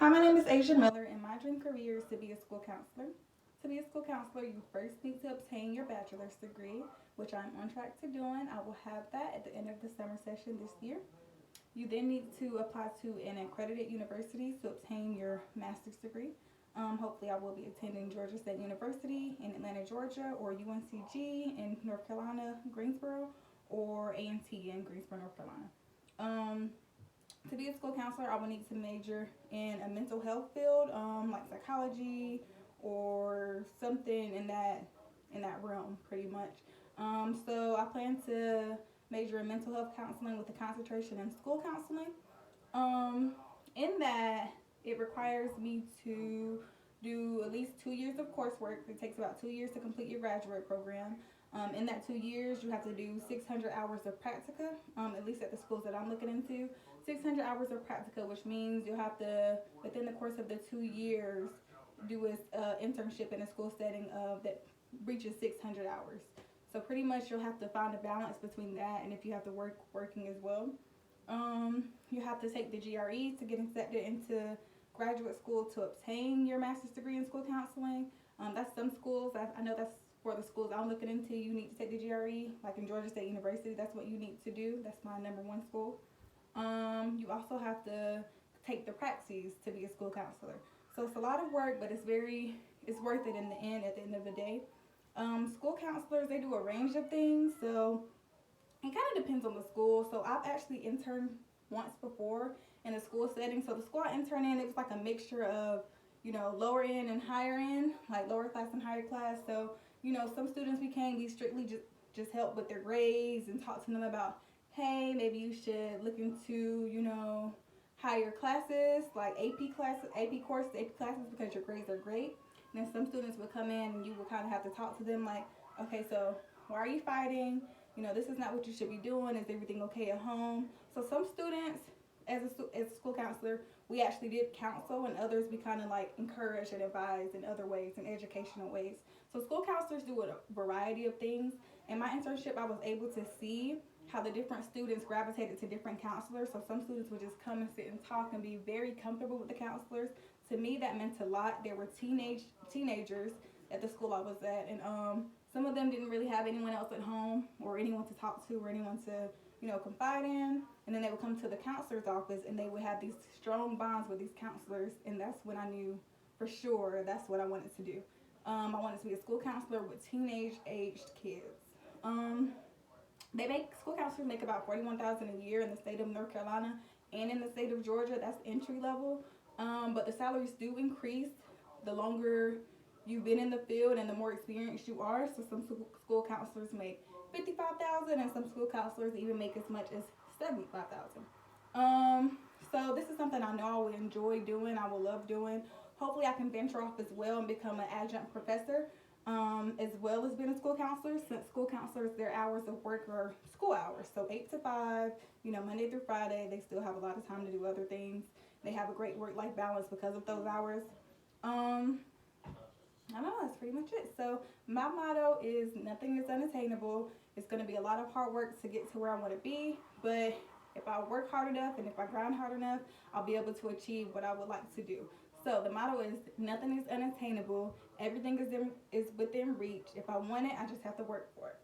Hi, my name is Asia Miller, and my dream career is to be a school counselor. To be a school counselor, you first need to obtain your bachelor's degree, which I'm on track to doing. I will have that at the end of the summer session this year. You then need to apply to an accredited university to obtain your master's degree. Hopefully, I will be attending Georgia State University in Atlanta, Georgia, or UNCG in North Carolina, Greensboro, or A&T in Greensboro, North Carolina. Um, to be a school counselor, I would need to major in a mental health field, like psychology or something in that realm, pretty much. So I plan to major in mental health counseling with a concentration in school counseling. Um, in that, it requires me to do at least 2 years of coursework. It takes about 2 years to complete your graduate program. In that 2 years, you have to do 600 hours of practica, at least at the schools that I'm looking into. 600 hours of practica, which means you'll have to, within the course of the 2 years, do an internship in a school setting that reaches 600 hours. So pretty much you'll have to find a balance between that and if you have to working as well. You have to take the GRE to get accepted into graduate school to obtain your master's degree in school counseling. That's some schools. I know that's for the schools I'm looking into. You need to take the GRE, like in Georgia State University. That's what you need to do. That's my number one school. You also have to take the praxis to be a school counselor. So it's a lot of work, but it's worth it in the end. At the end of the day, school counselors, they do a range of things. So it kind of depends on the school. So I've actually interned once before in a school setting. So the school I interned in, it was like a mixture of, lower end and higher end, like lower class and higher class. So, some students we can't be strictly just help with their grades and talk to them about, hey, maybe you should look into, higher classes like AP classes, AP courses, AP classes because your grades are great. And then some students would come in and you would kind of have to talk to them like, okay, so why are you fighting? This is not what you should be doing. Is everything okay at home? So some students, as a school counselor, we actually did counsel, and others we kind of like encourage and advise in other ways, in educational ways. So school counselors do a variety of things. In my internship, I was able to see how the different students gravitated to different counselors. So some students would just come and sit and talk and be very comfortable with the counselors. To me, that meant a lot. There were teenagers at the school I was at, and some of them didn't really have anyone else at home or anyone to talk to or anyone to, confide in. And then they would come to the counselor's office and they would have these strong bonds with these counselors. And that's when I knew for sure that's what I wanted to do. I wanted to be a school counselor with teenage aged kids. School counselors make about $41,000 a year in the state of North Carolina and in the state of Georgia. That's entry level. But the salaries do increase the longer you've been in the field and the more experienced you are. So some school counselors make $55,000, and some school counselors even make as much as $75,000. So this is something I know I would enjoy doing. I will love doing. Hopefully, I can venture off as well and become an adjunct professor, as well as being a school counselor. Since school counselors, their hours of work are school hours, so 8 to 5. Monday through Friday, they still have a lot of time to do other things. They have a great work-life balance because of those hours. I don't know, that's pretty much it. So my motto is nothing is unattainable. It's going to be a lot of hard work to get to where I want to be, but if I work hard enough and if I grind hard enough, I'll be able to achieve what I would like to do. So the motto is nothing is unattainable. Everything is within reach. If I want it, I just have to work for it.